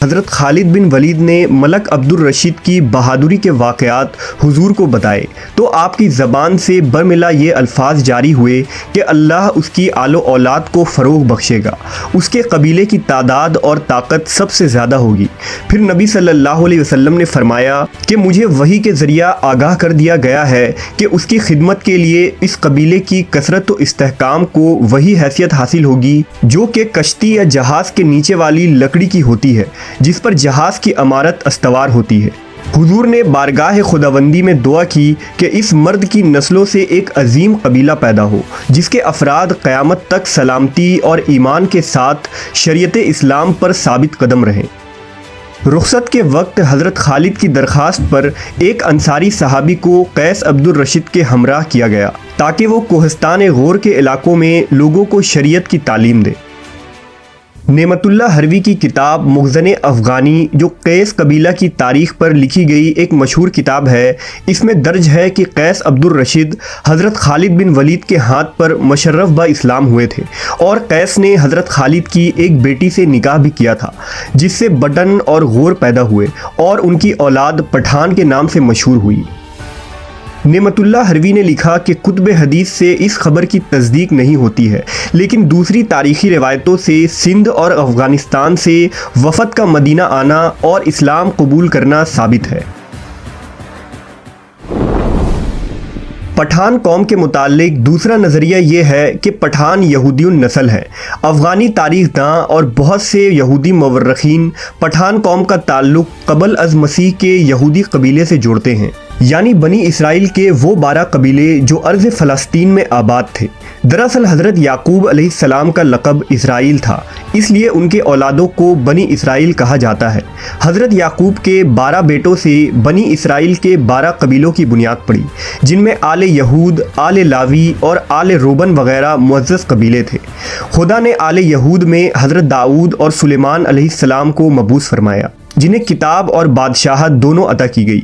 حضرت خالد بن ولید نے ملک عبد الرشید کی بہادری کے واقعات حضور کو بتائے تو آپ کی زبان سے برملا یہ الفاظ جاری ہوئے کہ اللہ اس کی آل و اولاد کو فروغ بخشے گا، اس کے قبیلے کی تعداد اور طاقت سب سے زیادہ ہوگی۔ پھر نبی صلی اللہ علیہ وسلم نے فرمایا کہ مجھے وحی کے ذریعہ آگاہ کر دیا گیا ہے کہ اس کی خدمت کے لیے اس قبیلے کی کثرت و استحکام کو وہی حیثیت حاصل ہوگی جو کہ کشتی یا جہاز کے نیچے والی لکڑی کی ہوتی ہے جس پر جہاز کی عمارت استوار ہوتی ہے۔ حضور نے بارگاہ خداوندی میں دعا کی کہ اس مرد کی نسلوں سے ایک عظیم قبیلہ پیدا ہو جس کے افراد قیامت تک سلامتی اور ایمان کے ساتھ شریعت اسلام پر ثابت قدم رہیں۔ رخصت کے وقت حضرت خالد کی درخواست پر ایک انصاری صحابی کو قیس عبد الرشید کے ہمراہ کیا گیا تاکہ وہ کوہستان غور کے علاقوں میں لوگوں کو شریعت کی تعلیم دے۔ نعمت اللہ حروی کی کتاب مخزن افغانی جو قیس قبیلہ کی تاریخ پر لکھی گئی ایک مشہور کتاب ہے، اس میں درج ہے کہ قیس عبد الرشید حضرت خالد بن ولید کے ہاتھ پر مشرف با اسلام ہوئے تھے اور قیس نے حضرت خالد کی ایک بیٹی سے نکاح بھی کیا تھا جس سے بٹن اور غور پیدا ہوئے اور ان کی اولاد پٹھان کے نام سے مشہور ہوئی۔ نعمت اللہ حروی نے لکھا کہ کتب حدیث سے اس خبر کی تصدیق نہیں ہوتی ہے، لیکن دوسری تاریخی روایتوں سے سندھ اور افغانستان سے وفد کا مدینہ آنا اور اسلام قبول کرنا ثابت ہے۔ پٹھان قوم کے متعلق دوسرا نظریہ یہ ہے کہ پٹھان یہودی النسل ہے۔ افغانی تاریخ داں اور بہت سے یہودی مورخین پٹھان قوم کا تعلق قبل از مسیح کے یہودی قبیلے سے جوڑتے ہیں، یعنی بنی اسرائیل کے وہ 12 قبیلے جو ارض فلسطین میں آباد تھے۔ دراصل حضرت یعقوب علیہ السلام کا لقب اسرائیل تھا، اس لیے ان کے اولادوں کو بنی اسرائیل کہا جاتا ہے۔ حضرت یعقوب کے 12 بیٹوں سے بنی اسرائیل کے 12 قبیلوں کی بنیاد پڑی، جن میں آل یہود، آل لاوی اور آل روبن وغیرہ معزز قبیلے تھے۔ خدا نے آل یہود میں حضرت داؤد اور سلیمان علیہ السلام کو مبعوث فرمایا، جنہیں کتاب اور بادشاہت دونوں عطا کی گئی۔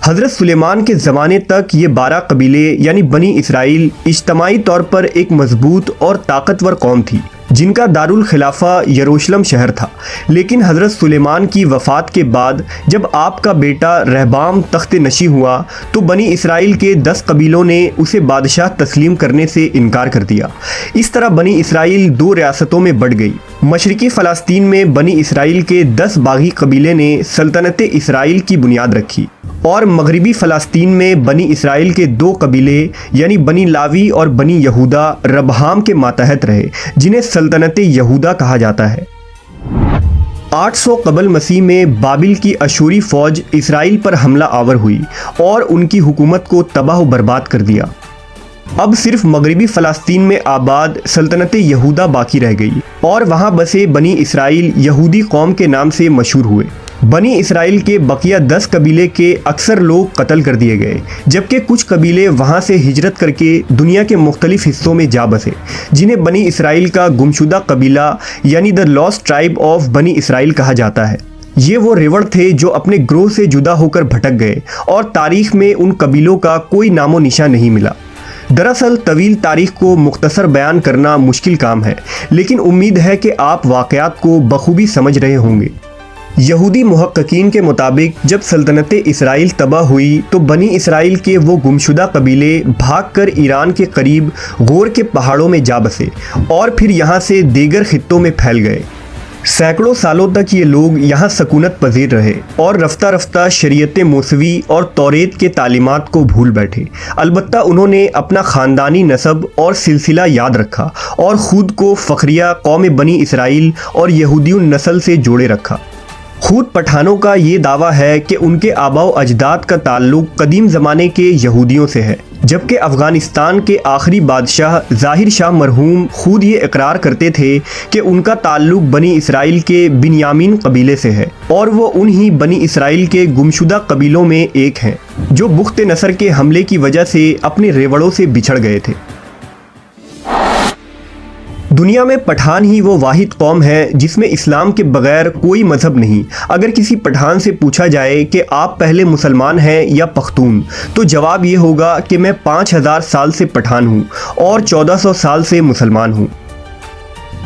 حضرت سلیمان کے زمانے تک یہ 12 قبیلے یعنی بنی اسرائیل اجتماعی طور پر ایک مضبوط اور طاقتور قوم تھی جن کا دارالخلافہ یروشلم شہر تھا، لیکن حضرت سلیمان کی وفات کے بعد جب آپ کا بیٹا رہبام تخت نشی ہوا تو بنی اسرائیل کے 10 قبیلوں نے اسے بادشاہ تسلیم کرنے سے انکار کر دیا۔ اس طرح بنی اسرائیل 2 ریاستوں میں بٹ گئی۔ مشرقی فلسطین میں بنی اسرائیل کے 10 باغی قبیلے نے سلطنت اسرائیل کی بنیاد رکھی اور مغربی فلسطین میں بنی اسرائیل کے 2 قبیلے یعنی بنی لاوی اور بنی یہودا ربہام کے ماتحت رہے، جنہیں سلطنت یہودا کہا جاتا ہے۔ 800 قبل مسیح میں بابل کی اشوری فوج اسرائیل پر حملہ آور ہوئی اور ان کی حکومت کو تباہ و برباد کر دیا۔ اب صرف مغربی فلسطین میں آباد سلطنت یہودا باقی رہ گئی اور وہاں بسے بنی اسرائیل یہودی قوم کے نام سے مشہور ہوئے۔ بنی اسرائیل کے بقیہ 10 قبیلے کے اکثر لوگ قتل کر دیے گئے، جبکہ کچھ قبیلے وہاں سے ہجرت کر کے دنیا کے مختلف حصوں میں جا بسے، جنہیں بنی اسرائیل کا گمشدہ قبیلہ یعنی دا لاسٹ ٹرائب آف بنی اسرائیل کہا جاتا ہے۔ یہ وہ ریوڑ تھے جو اپنے گروہ سے جدا ہو کر بھٹک گئے اور تاریخ میں ان قبیلوں کا کوئی نام و نشان نہیں ملا۔ دراصل طویل تاریخ کو مختصر بیان کرنا مشکل کام ہے، لیکن امید ہے کہ آپ واقعات کو بخوبی سمجھ رہے ہوں گے۔ یہودی محققین کے مطابق جب سلطنت اسرائیل تباہ ہوئی تو بنی اسرائیل کے وہ گمشدہ قبیلے بھاگ کر ایران کے قریب غور کے پہاڑوں میں جا بسے اور پھر یہاں سے دیگر خطوں میں پھیل گئے۔ سینکڑوں سالوں تک یہ لوگ یہاں سکونت پذیر رہے اور رفتہ رفتہ شریعت موسوی اور توریت کے تعلیمات کو بھول بیٹھے۔ البتہ انہوں نے اپنا خاندانی نسب اور سلسلہ یاد رکھا اور خود کو فخریہ قوم بنی اسرائیل اور یہودی النسل سے جوڑے رکھا۔ خود پٹھانوں کا یہ دعویٰ ہے کہ ان کے آباء و اجداد کا تعلق قدیم زمانے کے یہودیوں سے ہے، جبکہ افغانستان کے آخری بادشاہ ظاہر شاہ مرحوم خود یہ اقرار کرتے تھے کہ ان کا تعلق بنی اسرائیل کے بنیامین قبیلے سے ہے اور وہ انہی بنی اسرائیل کے گمشدہ قبیلوں میں ایک ہیں جو بخت نصر کے حملے کی وجہ سے اپنے ریوڑوں سے بچھڑ گئے تھے۔ دنیا میں پٹھان ہی وہ واحد قوم ہے جس میں اسلام کے بغیر کوئی مذہب نہیں۔ اگر کسی پٹھان سے پوچھا جائے کہ آپ پہلے مسلمان ہیں یا پختون، تو جواب یہ ہوگا کہ میں 5000 سال سے پٹھان ہوں اور 1400 سال سے مسلمان ہوں۔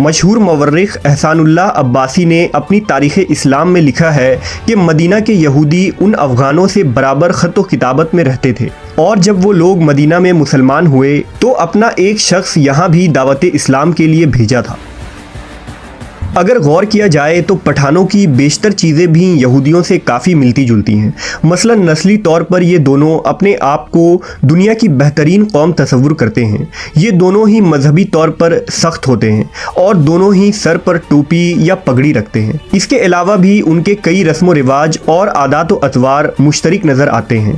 مشہور مورخ احسان اللہ عباسی نے اپنی تاریخ اسلام میں لکھا ہے کہ مدینہ کے یہودی ان افغانوں سے برابر خط و کتابت میں رہتے تھے، اور جب وہ لوگ مدینہ میں مسلمان ہوئے تو اپنا ایک شخص یہاں بھی دعوت اسلام کے لیے بھیجا تھا۔ اگر غور کیا جائے تو پٹھانوں کی بیشتر چیزیں بھی یہودیوں سے کافی ملتی جلتی ہیں۔ مثلا نسلی طور پر یہ دونوں اپنے آپ کو دنیا کی بہترین قوم تصور کرتے ہیں۔ یہ دونوں ہی مذہبی طور پر سخت ہوتے ہیں اور دونوں ہی سر پر ٹوپی یا پگڑی رکھتے ہیں۔ اس کے علاوہ بھی ان کے کئی رسم و رواج اور عادات و اطوار مشترک نظر آتے ہیں۔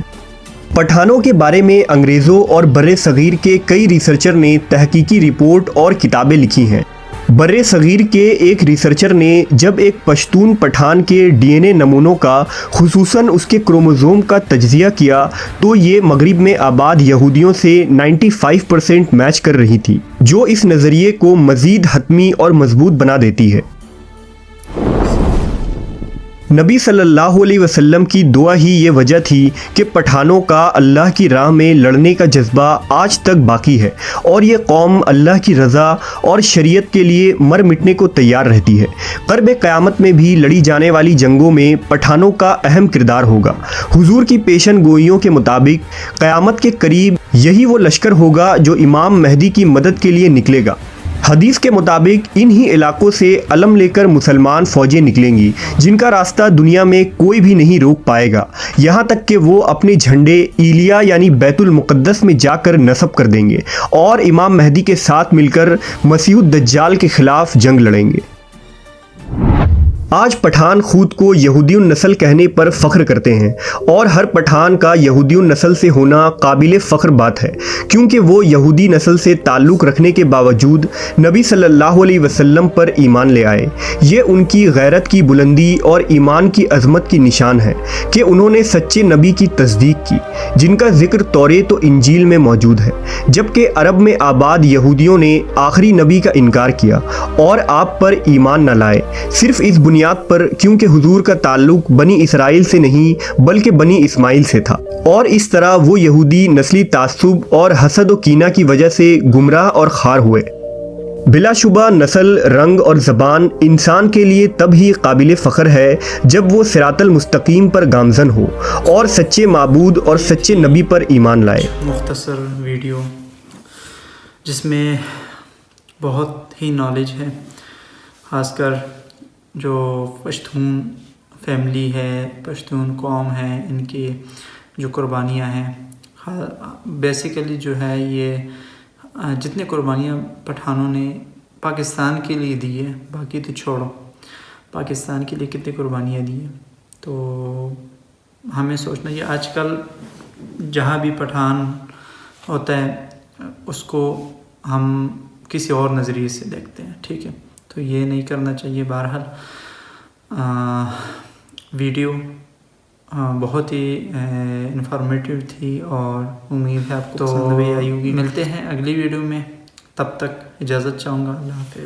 پٹھانوں کے بارے میں انگریزوں اور بر صغیر کے کئی ریسرچر نے تحقیقی رپورٹ اور کتابیں لکھی ہیں۔ بر صغیر کے ایک ریسرچر نے جب ایک پشتون پٹھان کے ڈی این اے نمونوں کا خصوصاً اس کے کروموزوم کا تجزیہ کیا تو یہ مغرب میں آباد یہودیوں سے 95% میچ کر رہی تھی، جو اس نظریے کو مزید حتمی اور مضبوط بنا دیتی ہے۔ نبی صلی اللہ علیہ وسلم کی دعا ہی یہ وجہ تھی کہ پٹھانوں کا اللہ کی راہ میں لڑنے کا جذبہ آج تک باقی ہے، اور یہ قوم اللہ کی رضا اور شریعت کے لیے مر مٹنے کو تیار رہتی ہے۔ قرب قیامت میں بھی لڑی جانے والی جنگوں میں پٹھانوں کا اہم کردار ہوگا۔ حضور کی پیشن گوئیوں کے مطابق قیامت کے قریب یہی وہ لشکر ہوگا جو امام مہدی کی مدد کے لیے نکلے گا۔ حدیث کے مطابق انہی علاقوں سے علم لے کر مسلمان فوجیں نکلیں گی جن کا راستہ دنیا میں کوئی بھی نہیں روک پائے گا، یہاں تک کہ وہ اپنے جھنڈے ایلیا یعنی بیت المقدس میں جا کر نصب کر دیں گے اور امام مہدی کے ساتھ مل کر مسیح الدجال کے خلاف جنگ لڑیں گے۔ آج پٹھان خود کو یہودی النسل کہنے پر فخر کرتے ہیں، اور ہر پٹھان کا یہودی النسل سے ہونا قابل فخر بات ہے، کیونکہ وہ یہودی نسل سے تعلق رکھنے کے باوجود نبی صلی اللہ علیہ وسلم پر ایمان لے آئے۔ یہ ان کی غیرت کی بلندی اور ایمان کی عظمت کی نشان ہے کہ انہوں نے سچے نبی کی تصدیق کی، جن کا ذکر توریت و انجیل میں موجود ہے، جبکہ عرب میں آباد یہودیوں نے آخری نبی کا انکار کیا اور آپ پر ایمان نہ لائے، صرف اس بنیاد پر کیونکہ حضور کا تعلق بنی اسرائیل سے نہیں بلکہ بنی اسماعیل سے تھا، اور اس طرح وہ یہودی نسلی تعصب اور حسد و کینہ کی وجہ سے گمراہ اور خوار ہوئے۔ بلا شبہ نسل، رنگ اور زبان انسان کے لیے تب ہی قابل فخر ہے جب وہ صراط المستقیم پر گامزن ہو اور سچے معبود اور سچے نبی پر ایمان لائے۔ مختصر ویڈیو جس میں بہت ہی نالج ہے، خاص کر جو پشتون فیملی ہے، پشتون قوم ہے، ان کی جو قربانیاں ہیں، بیسیکلی جو ہے یہ جتنے قربانیاں پٹھانوں نے پاکستان کے لیے دی ہے، باقی تو چھوڑو، پاکستان کے لیے کتنی قربانیاں دی ہیں، تو ہمیں سوچنا یہ آج کل جہاں بھی پٹھان ہوتا ہے اس کو ہم کسی اور نظریے سے دیکھتے ہیں، ٹھیک ہے، تو یہ نہیں کرنا چاہیے۔ بہرحال ویڈیو بہت ہی انفارمیٹیو تھی اور امید ہے آپ کو پسند بھی آئی ہوگی۔ ملتے ہیں اگلی ویڈیو میں، تب تک اجازت چاہوں گا، اللہ حافظ۔